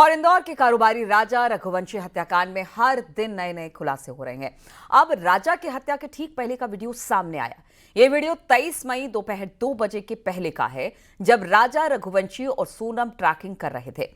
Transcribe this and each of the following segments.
और इंदौर के कारोबारी राजा रघुवंशी हत्याकांड में हर दिन नए नए खुलासे हो रहे हैं। अब राजा की हत्या के ठीक पहले का वीडियो सामने आया। ये वीडियो 23 मई दोपहर 2 बजे के पहले का है, जब राजा रघुवंशी और सोनम ट्रैकिंग कर रहे थे।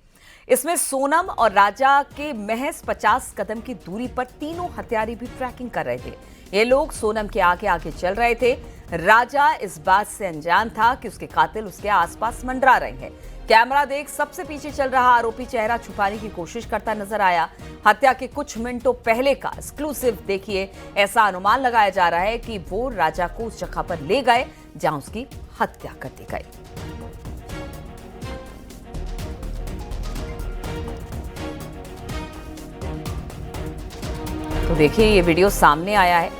इसमें सोनम और राजा के महज 50 कदम की दूरी पर तीनों हत्यारे भी ट्रैकिंग कर रहे थे। ये लोग सोनम के आगे आगे चल रहे थे। राजा इस बात से अनजान था कि उसके कातिल उसके आसपास मंडरा रहे हैं। कैमरा देख सबसे पीछे चल रहा आरोपी चेहरा छुपाने की कोशिश करता नजर आया। हत्या के कुछ मिनटों पहले का एक्सक्लूसिव देखिए। ऐसा अनुमान लगाया जा रहा है कि वो राजा को उस जगह पर ले गए जहां उसकी हत्या कर दी गई। तो देखिए, ये वीडियो सामने आया है।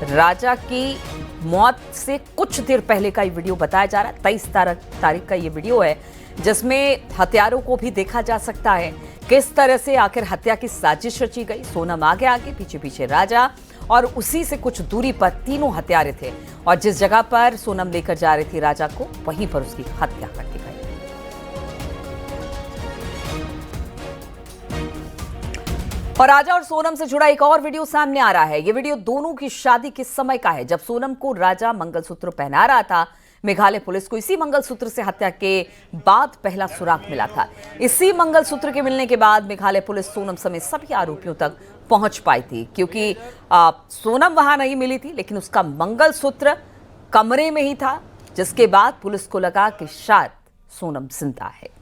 राजा की मौत से कुछ देर पहले का ये वीडियो बताया जा रहा है। 23 तारीख का ये वीडियो है, जिसमें हत्यारों को भी देखा जा सकता है किस तरह से आखिर हत्या की साजिश रची गई। सोनम आगे आगे, पीछे पीछे राजा, और उसी से कुछ दूरी पर तीनों हत्यारे थे। और जिस जगह पर सोनम लेकर जा रही थी राजा को, वहीं पर उसकी हत्या कर दी गई। और राजा और सोनम से जुड़ा एक और वीडियो सामने आ रहा है। यह वीडियो दोनों की शादी के समय का है, जब सोनम को राजा मंगलसूत्र पहना रहा था। मेघालय पुलिस को इसी मंगलसूत्र से हत्या के बाद पहला सुराग मिला था। इसी मंगलसूत्र के मिलने के बाद मेघालय पुलिस सोनम समेत सभी आरोपियों तक पहुंच पाई थी, क्योंकि सोनम वहां नहीं मिली थी, लेकिन उसका मंगलसूत्र कमरे में ही था। जिसके बाद पुलिस को लगा कि शायद सोनम जिंदा है।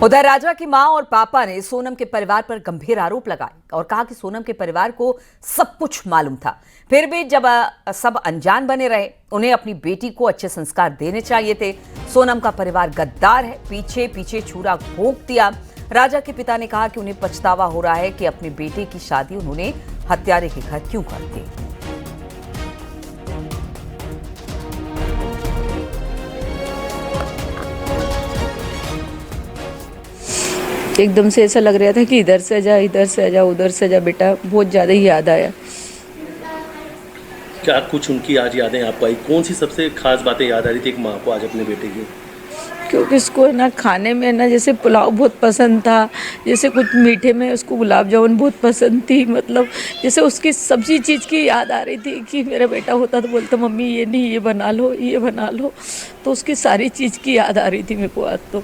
उधर राजा की मां और पापा ने सोनम के परिवार पर गंभीर आरोप लगाए और कहा कि सोनम के परिवार को सब कुछ मालूम था, फिर भी जब सब अनजान बने रहे। उन्हें अपनी बेटी को अच्छे संस्कार देने चाहिए थे। सोनम का परिवार गद्दार है, पीछे पीछे छुरा घोंप दिया। राजा के पिता ने कहा कि उन्हें पछतावा हो रहा है कि अपने बेटे की शादी उन्होंने हत्यारे के घर क्यों कर दी। एकदम से ऐसा लग रहा था कि इधर से जा, इधर से जा, उधर से जा। बेटा बहुत ज़्यादा ही याद आया। क्या कुछ उनकी आज यादें आपको आई? कौन सी सबसे खास बातें याद आ रही थी एक माँ को आज अपने बेटे की? क्योंकि उसको ना खाने में ना जैसे पुलाव बहुत पसंद था, जैसे कुछ मीठे में उसको गुलाब जामुन बहुत पसंद थी। मतलब जैसे उसकी सब्जी चीज़ की याद आ रही थी कि मेरा बेटा होता तो बोलता मम्मी ये नहीं, ये बना लो, ये बना लो। तो उसकी सारी चीज़ की याद आ रही थी मेरे को आज। तो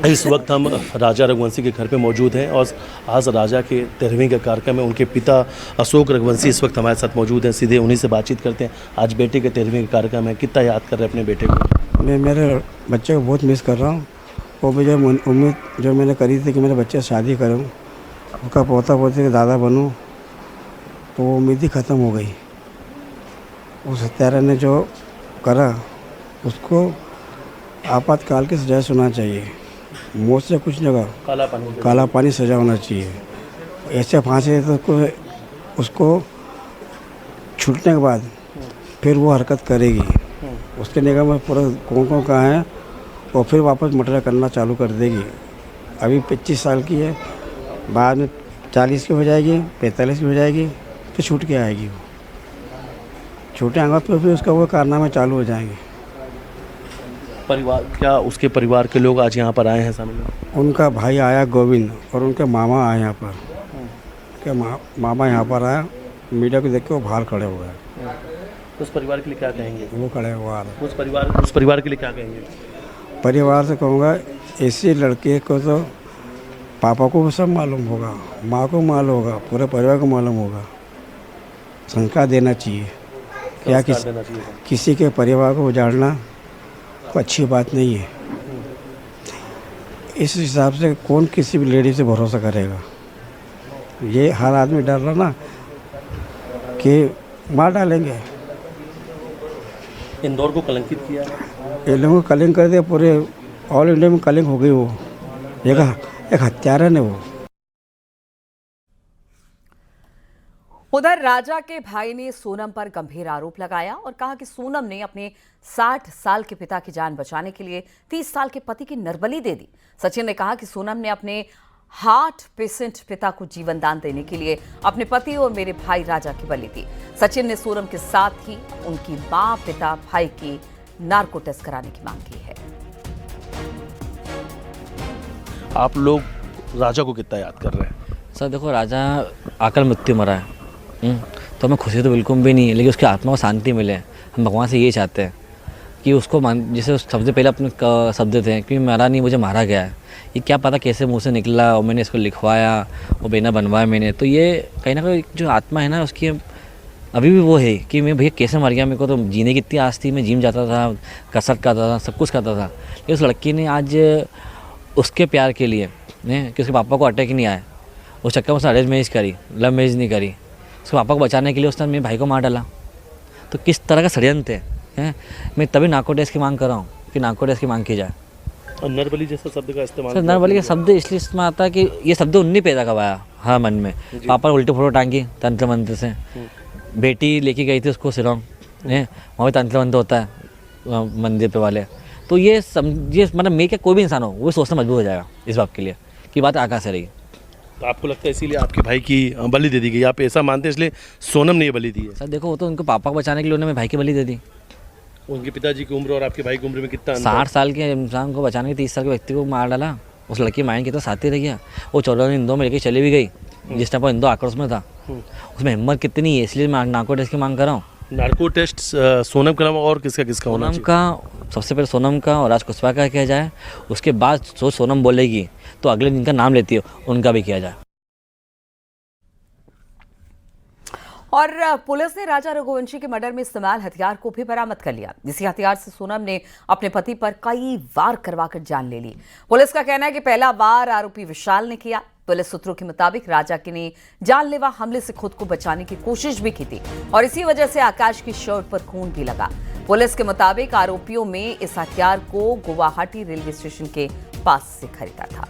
इस वक्त हम राजा रघुवंशी के घर पे मौजूद हैं और आज राजा के 13वीं का कार्यक्रम है। उनके पिता अशोक रघुवंशी इस वक्त हमारे साथ मौजूद हैं। सीधे उन्हीं से बातचीत करते हैं। आज बेटे के 13वीं का कार्यक्रम है, कितना याद कर रहे हैं अपने बेटे को? मैं मेरे बच्चे को बहुत मिस कर रहा हूँ। वो मुझे उम्मीद जो मैंने करी थी कि मेरे बच्चे से शादी करूँ, उसका पोता पोती के दादा बनूँ, तो वो उम्मीद ही ख़त्म हो गई। उस हत्यारे ने जो करा उसको आपातकाल की सजा सुनना चाहिए। मौत से कुछ जगह काला पानी सजा होना चाहिए। ऐसे फांसी तो उसको छूटने के बाद फिर वो हरकत करेगी, उसके निगाह में पूरा कौन कहाँ है, और फिर वापस मर्डर करना चालू कर देगी। अभी 25 साल की है, बाद में 40 की हो जाएगी, 45 की हो जाएगी, फिर छूट के आएगी। वो छूटे आएगा तो फिर उसका वो कारनामे चालू हो जाएंगे। परिवार, क्या उसके परिवार के लोग आज यहाँ पर आए हैं शामिल? उनका भाई आया गोविंद, और उनके मामा आए यहाँ पर। क्या मामा यहाँ पर आया, मीडिया को देख के वो बाहर खड़े हुए हैं। उस परिवार के लिए क्या कहेंगे? वो खड़े हुआ उस परिवार के लिए क्या कहेंगे? परिवार से कहूँगा, ऐसे लड़के को तो पापा को भी सब मालूम होगा, माँ को मालूम होगा, पूरे परिवार को मालूम होगा। संस्कार देना चाहिए। क्या किसी के परिवार को उजाड़ना तो अच्छी बात नहीं है। इस हिसाब से कौन किसी भी लेडी से भरोसा करेगा? ये हर आदमी डर रहा ना कि मार डालेंगे। इंदौर को कलंकित किया, ये लोगों को कलिंग कर दिया, पूरे ऑल इंडिया में कलिंग हो गई। वो एक हत्यारा ने वो। उधर राजा के भाई ने सोनम पर गंभीर आरोप लगाया और कहा कि सोनम ने अपने 60 साल के पिता की जान बचाने के लिए 30 साल के पति की नरबली दे दी। सचिन ने कहा कि सोनम ने अपने हार्ट पेशेंट पिता को जीवन दान देने के लिए अपने पति और मेरे भाई राजा की बलि दी। सचिन ने सोनम के साथ ही उनकी मां, पिता, भाई की नार्को टेस्ट कराने की मांग की है। आप लोग राजा को कितना याद कर रहे हैं? सर देखो, राजा आकर मृत्यु मरा है, तो हमें खुशी तो बिल्कुल भी नहीं है, लेकिन उसकी आत्मा को शांति मिले। हम भगवान से ये चाहते हैं कि उसको जैसे सबसे पहले अपने शब्द थे कि मरा नहीं, मुझे मारा गया है। ये क्या पता कैसे मुंह से निकला और मैंने इसको लिखवाया और बेना बनवाया मैंने, तो ये कहीं ना कहीं जो आत्मा है ना उसकी अभी भी वो है कि मैं भैया कैसे मर गया। मेरे को तो जीने की इतनी आस थी, मैं जिम जाता था, कसरत करता था, सब कुछ करता था, लेकिन उस लड़की ने आज उसके प्यार के लिए कि उसके पापा को अटैक नहीं आया, उस चक्कर में उसने अरेंज मैरिज करी, लव मैरिज नहीं करी। उसके पापा को बचाने के लिए उसने मेरे भाई को मार डाला। तो किस तरह का षड्यंत्र है। मैं तभी नार्को टेस्ट की मांग कर रहा हूँ कि नार्को टेस्ट की मांग की जाए। और नरबली जैसा शब्द का इस्तेमाल, सर नरबली का शब्द इसलिए इस्तेमाल आता है कि ये शब्द उन्हीं पैदा करवाया हाँ मन में। पापा ने उल्टे फोटो टांगी तंत्र मंत्र से, बेटी लेके गई थी उसको सिलोंग, वहाँ भी तंत्र मंत्र होता है मंदिर पे वाले। तो ये मतलब मैं क्या कोई भी इंसान हो वो सोचना मजबूर हो जाएगा इस बात के लिए कि बात आकाश से रही। तो आपको लगता है इसीलिए आपके भाई की बलि दे दी गई? आप ऐसा मानते हैं इसलिए सोनम ने ये बलि दी है? सर देखो, वो तो उनको पापा को बचाने के लिए उन्होंने मेरे भाई की बलि दे दी। उनके पिताजी की उम्र और आपके भाई की उम्र में कितना अंतर? 60 साल के इंसान को बचाने के 30 साल के व्यक्ति को मार डाला। उस लड़की मायन की तो साथ ही रह गया। वो 14 इंदौर में लेके चली भी गई जिस टाइम पर इंदौर आक्रोश में था। उसमें हिम्मत कितनी है, इसलिए मैं नार्को टेस्ट की मांग कर रहा हूँ। नार्को टेस्ट सोनम के अलावा और किसका होना सोनम चाहिए? का, सबसे पहले सोनम का और राज कुशवाहा का किया जाए, उसके बाद जो सोनम बोलेगी तो अगले जिनका नाम लेती है उनका भी किया जाए। और पुलिस ने राजा रघुवंशी के मर्डर में इस्तेमाल हथियार को भी बरामद कर लिया। इसी हथियार से सोनम ने अपने पति पर कई वार करवाकर जान ले ली। पुलिस का कहना है कि पहला वार आरोपी विशाल ने किया। पुलिस सूत्रों के मुताबिक राजा के ने जानलेवा हमले से खुद को बचाने की कोशिश भी की थी और इसी वजह से आकाश की शर्ट पर खून भी लगा। पुलिस के मुताबिक आरोपियों में इस हथियार को गुवाहाटी रेलवे स्टेशन के पास से खरीदा था।